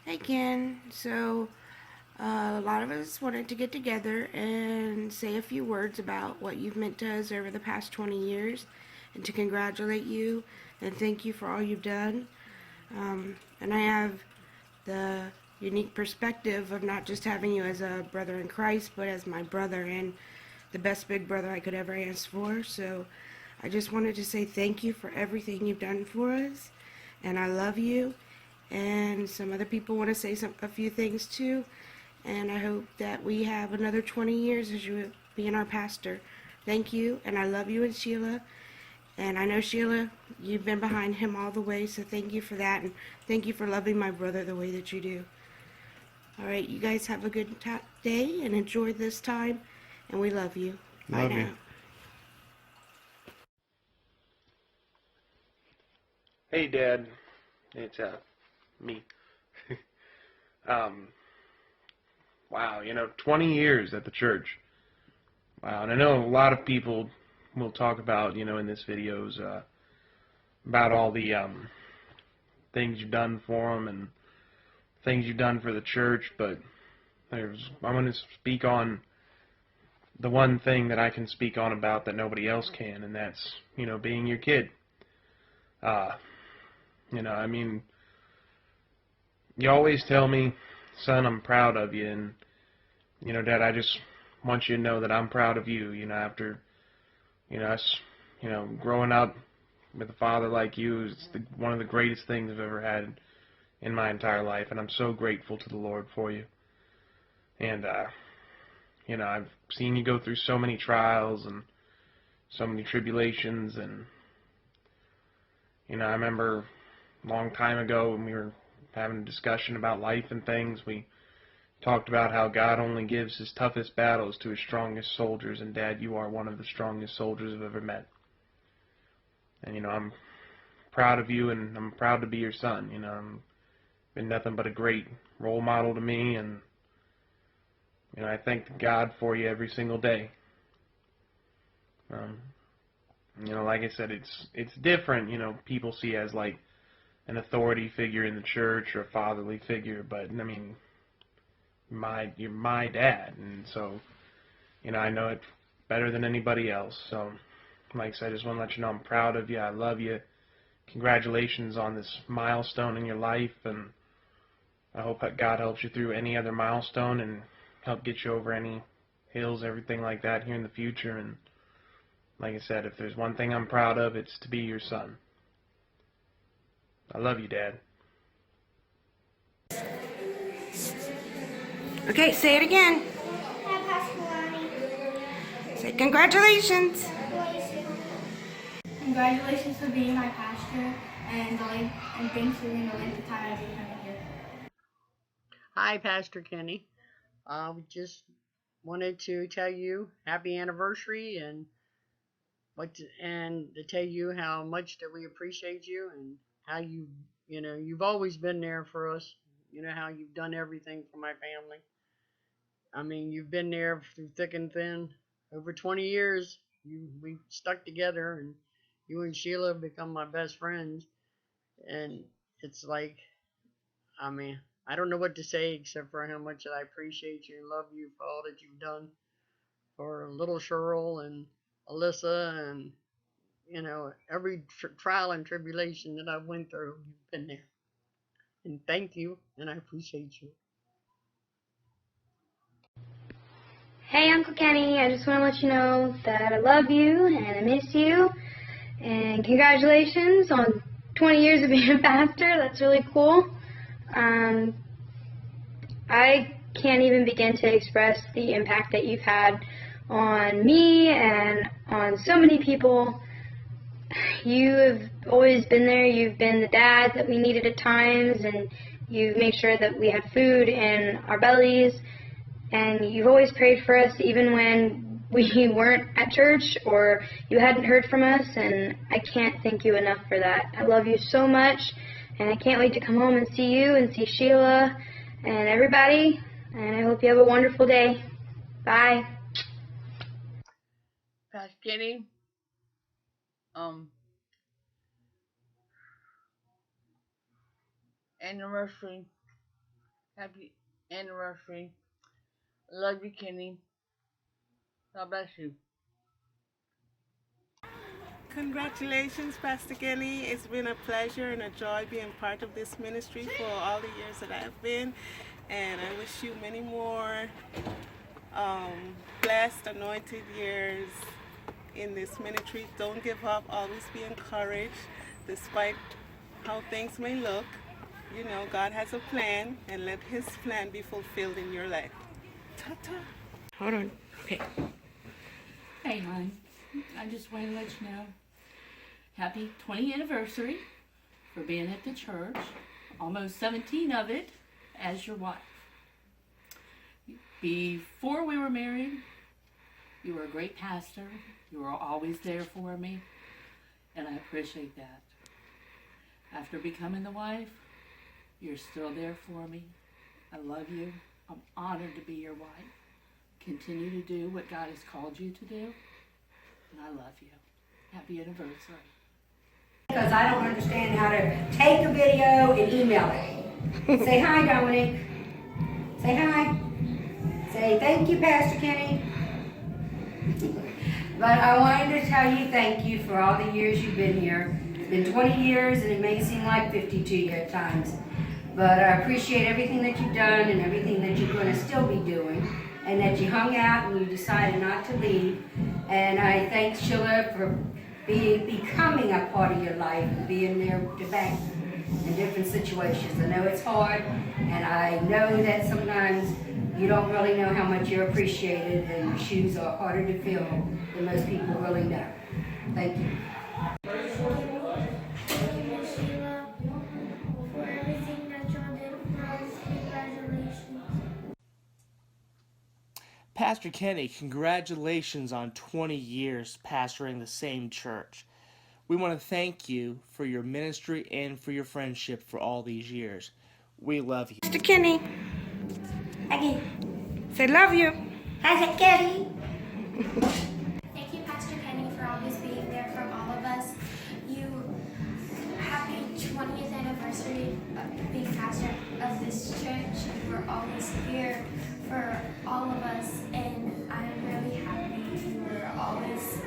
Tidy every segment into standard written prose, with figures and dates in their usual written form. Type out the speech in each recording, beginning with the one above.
Hey Ken, a lot of us wanted to get together and say a few words about what you've meant to us over the past 20 years and to congratulate you and thank you for all you've done. And I have the unique perspective of not just having you as a brother in Christ, but as my brother and the best big brother I could ever ask for. So I just wanted to say thank you for everything you've done for us, and I love you. And some other people want to say a few things too. And I hope that we have another 20 years as you being our pastor. Thank you, and I love you and Sheila. And I know, Sheila, you've been behind him all the way, so thank you for that, and thank you for loving my brother the way that you do. All right, you guys have a good day and enjoy this time, and we love you. Bye Love you. now. Hey, Dad. It's me. um, wow, 20 years at the church. Wow, and I know a lot of people will talk about, in this videos, about all the things you've done for them and things you've done for the church, but I'm going to speak on the one thing that I can speak on about that nobody else can, and that's, being your kid. Uh, I mean, you always tell me, son, I'm proud of you, and, Dad, I just want you to know that I'm proud of you, after, us, growing up with a father like you is one of the greatest things I've ever had in my entire life, and I'm so grateful to the Lord for you. And, I've seen you go through so many trials and so many tribulations, and, I remember a long time ago when we were having a discussion about life and things, we talked about how God only gives his toughest battles to his strongest soldiers, and Dad, you are one of the strongest soldiers I've ever met. And, I'm proud of you, and I'm proud to be your son. I'm been nothing but a great role model to me, and, I thank God for you every single day. Like I said, it's different, people see as like an authority figure in the church or a fatherly figure, but, I mean, you're my dad, and so, I know it better than anybody else. So, like I said, I just want to let you know I'm proud of you. I love you. Congratulations on this milestone in your life, and I hope that God helps you through any other milestone and help get you over any hills, everything like that here in the future. And like I said, if there's one thing I'm proud of, it's to be your son. I love you, Dad. Okay, say it again. Say congratulations. Congratulations for being my pastor, and thanks for the length of time I've been coming here. Hi, Pastor Kenny. We just wanted to tell you happy anniversary and to tell you how much that we appreciate you and how you've always been there for us. You know how you've done everything for my family. I mean, you've been there through thick and thin. Over 20 years, we stuck together, and you and Sheila have become my best friends. And it's like, I mean, I don't know what to say except for how much I appreciate you and love you for all that you've done for little Cheryl and Alyssa, and every trial and tribulation that I went through, you've been there. And thank you, and I appreciate you. Hey, Uncle Kenny, I just want to let you know that I love you and I miss you. And congratulations on 20 years of being a pastor. That's really cool. I can't even begin to express the impact that you've had on me and on so many people. You have always been there. You've been the dad that we needed at times, and you've made sure that we had food in our bellies. And you've always prayed for us even when we weren't at church or you hadn't heard from us, and I can't thank you enough for that. I love you so much, and I can't wait to come home and see you and see Sheila and everybody, and I hope you have a wonderful day. Bye. Pastor Kenny, anniversary Happy anniversary. Love you, Kenny. God bless you. Congratulations, Pastor Kenny. It's been a pleasure and a joy being part of this ministry for all the years that I've been. And I wish you many more blessed, anointed years in this ministry. Don't give up. Always be encouraged despite how things may look. You know, God has a plan, and let His plan be fulfilled in your life. Ta-ta. Hold on. Okay. Hey, hon. I just want to let you know, happy 20th anniversary for being at the church, almost 17 of it as your wife. Before we were married, you were a great pastor. You were always there for me, and I appreciate that. After becoming the wife, you're still there for me. I love you. I'm honored to be your wife. Continue to do what God has called you to do, and I love you. Happy anniversary. Because I don't understand how to take a video and email it. Say hi, Dominic. Say hi. Say thank you, Pastor Kenny. But I wanted to tell you thank you for all the years you've been here. It's been 20 years and it may seem like 52 at times. But I appreciate everything that you've done and everything that you're going to still be doing. And that you hung out and you decided not to leave. And I thank Sheila for becoming a part of your life and being there to back in different situations. I know it's hard, and I know that sometimes you don't really know how much you're appreciated, and your shoes are harder to fill than most people really know. Thank you. Thank you, Miss Sheila, for everything that y'all did for us. Congratulations. Pastor Kenny, congratulations on 20 years pastoring the same church. We want to thank you for your ministry and for your friendship for all these years. We love you. Mr. Kenny, Aggie. say love you. I said Kenny. Thank you, Pastor Kenny, for always being there for all of us. Happy 20th anniversary of being pastor of this church. You were always here for all of us, and I'm really happy you were always.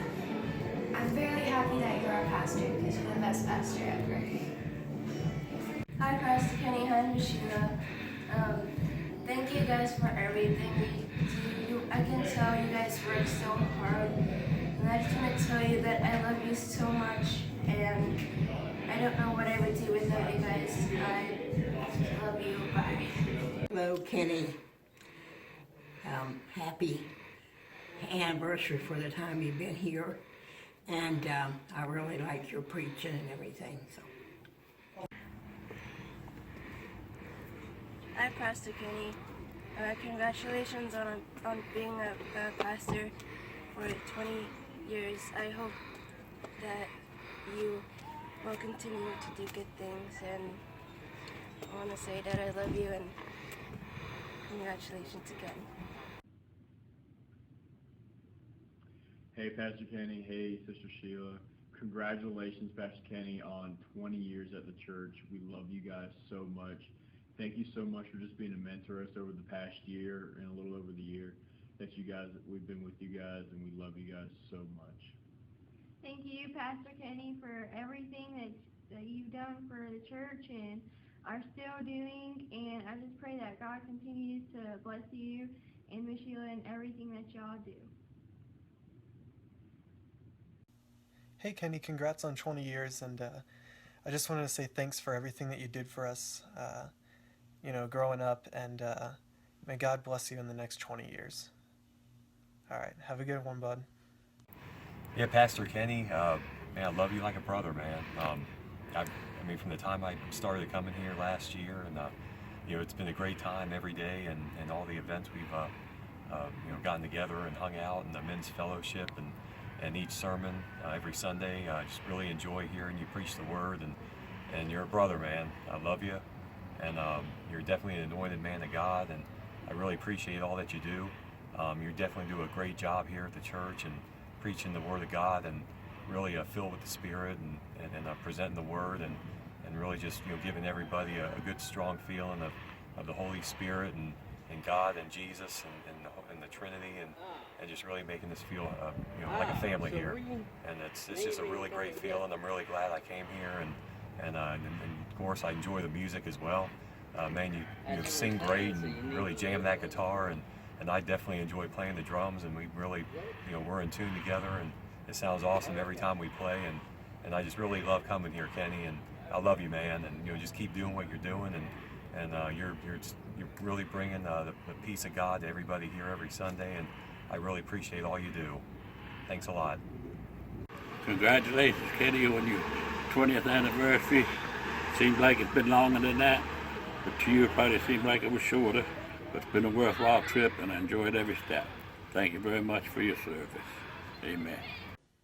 I'm very happy that you're our pastor because you're the best pastor ever. Hi, Pastor Kenny. Hi, Miss Sheila. Thank you guys for everything you do. I can tell you guys work so hard. And I just want to tell you that I love you so much. And I don't know what I would do without you guys. I love you. Bye. Hello, Kenny. Happy anniversary for the time you've been here. And I really like your preaching and everything. So. Hi, Pastor Kenny. Congratulations on being a pastor for 20 years. I hope that you will continue to do good things, and I want to say that I love you and congratulations again. Hey, Pastor Kenny. Hey, Sister Sheila. Congratulations, Pastor Kenny, on 20 years at the church. We love you guys so much. Thank you so much for just being a mentor to us over the past year and a little over the year we've been with you guys, and we love you guys so much. Thank you, Pastor Kenny, for everything that you've done for the church and are still doing. And I just pray that God continues to bless you and Miss Sheila and everything that y'all do. Hey Kenny, congrats on 20 years, and I just wanted to say thanks for everything that you did for us, growing up, and may God bless you in the next 20 years. All right, have a good one, bud. Yeah, Pastor Kenny, man, I love you like a brother, man. I mean, from the time I started coming here last year, and it's been a great time every day, and all the events we've gotten together and hung out, and the men's fellowship, and each sermon every Sunday. I just really enjoy hearing you preach the word, and you're a brother, man. I love you, and you're definitely an anointed man of God, and I really appreciate all that you do. You definitely do a great job here at the church and preaching the word of God, and really filled with the Spirit, and presenting the word, and really just giving everybody a good strong feeling of the Holy Spirit and God and Jesus and the Trinity and just really making us feel like a family here. And it's just a really great feeling. I'm really glad I came here and of course I enjoy the music as well. Man, you sing great and really jam that guitar, and I definitely enjoy playing the drums, and we really, we're in tune together, and it sounds awesome every time we play, and I just really love coming here, Kenny, and I love you, man, and just keep doing what you're doing, and you're really bringing the peace of God to everybody here every Sunday, and I really appreciate all you do. Thanks a lot. Congratulations, Kenny, on your 20th anniversary. Seems like it's been longer than that, but to you it probably seemed like it was shorter. But it's been a worthwhile trip, and I enjoyed every step. Thank you very much for your service. Amen.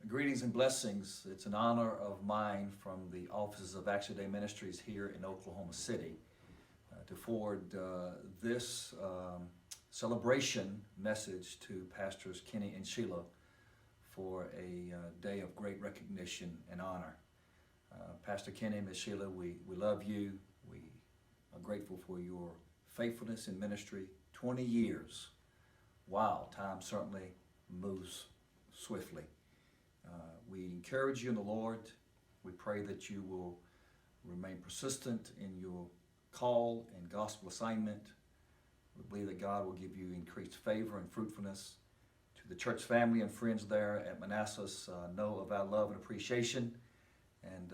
Greetings and blessings. It's an honor of mine from the offices of Action Day Ministries here in Oklahoma City to forward this celebration message to Pastors Kenny and Sheila for a day of great recognition and honor. Pastor Kenny and Ms. Sheila, we love you. We are grateful for your faithfulness in ministry. 20 years. Wow, time certainly moves swiftly. We encourage you in the Lord. We pray that you will remain persistent in your call and gospel assignment. We believe that God will give you increased favor and fruitfulness. To the church family and friends there at Manassas, know of our love and appreciation. And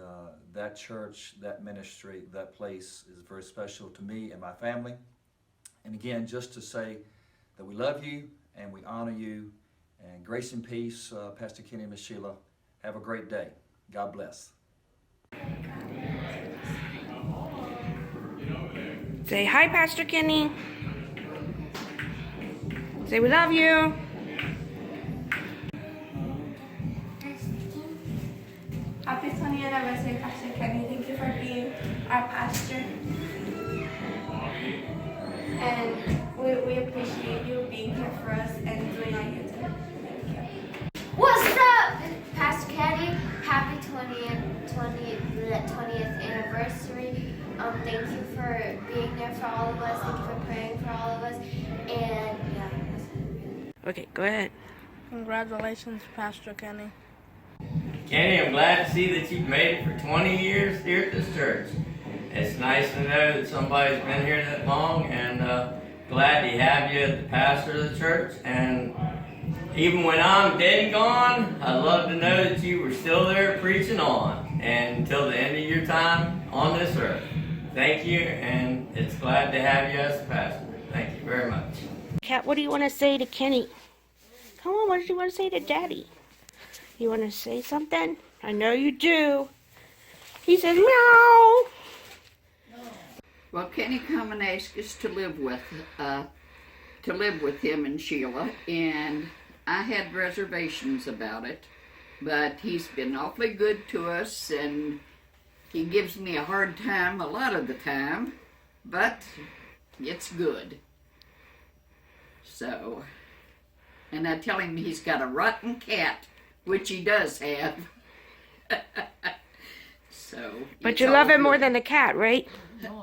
that church, that ministry, that place is very special to me and my family. And again, just to say that we love you and we honor you. And grace and peace, Pastor Kenny and Ms. Sheila. Have a great day. God bless. Say hi, Pastor Kenny. Say we love you. Happy 20th anniversary, Pastor Kenneth. Thank you for being our pastor. And we appreciate you being here for us and doing all you do. Thank you. What's up, Pastor Kenny? Happy 20th anniversary. Thank you for being there for all of us. Thank you for praying for all of us. And yeah, that's it. Okay, go ahead. Congratulations, Pastor Kenny. Kenny, I'm glad to see that you've made it for 20 years here at this church. It's nice to know that somebody's been here that long, and glad to have you as the pastor of the church. And even when I'm dead and gone, I'd love to know that you were still there preaching on, and until the end of your time on this earth. Thank you, and it's glad to have you as the pastor. Thank you very much. Kat, what do you want to say to Kenny? Come on, what do you want to say to Daddy? You want to say something? I know you do. He says, meow. Well, Kenny come and asked us to live with him and Sheila, and I had reservations about it, but he's been awfully good to us, and he gives me a hard time a lot of the time, but it's good. So, and I tell him he's got a rotten cat, which he does have. So. But you love him more than the cat, right?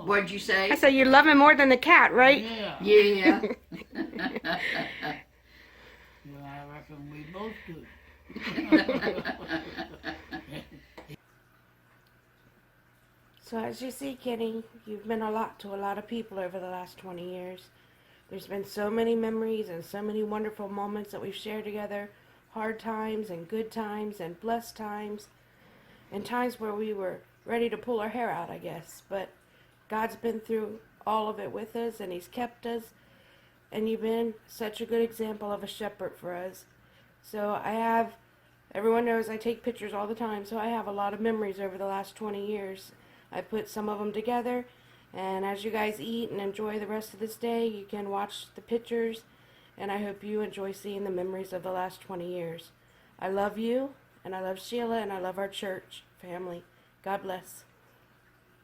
What'd you say? I said you love him more than the cat, right? Yeah. Well, I reckon we both do. So as you see, Kenny, you've been a lot to a lot of people over the last 20 years. There's been so many memories and so many wonderful moments that we've shared together. Hard times and good times and blessed times. And times where we were ready to pull our hair out, I guess. But God's been through all of it with us, and He's kept us. And you've been such a good example of a shepherd for us. So everyone knows I take pictures all the time, so I have a lot of memories over the last 20 years. I put some of them together, and as you guys eat and enjoy the rest of this day, you can watch the pictures, and I hope you enjoy seeing the memories of the last 20 years. I love you, and I love Sheila, and I love our church family. God bless.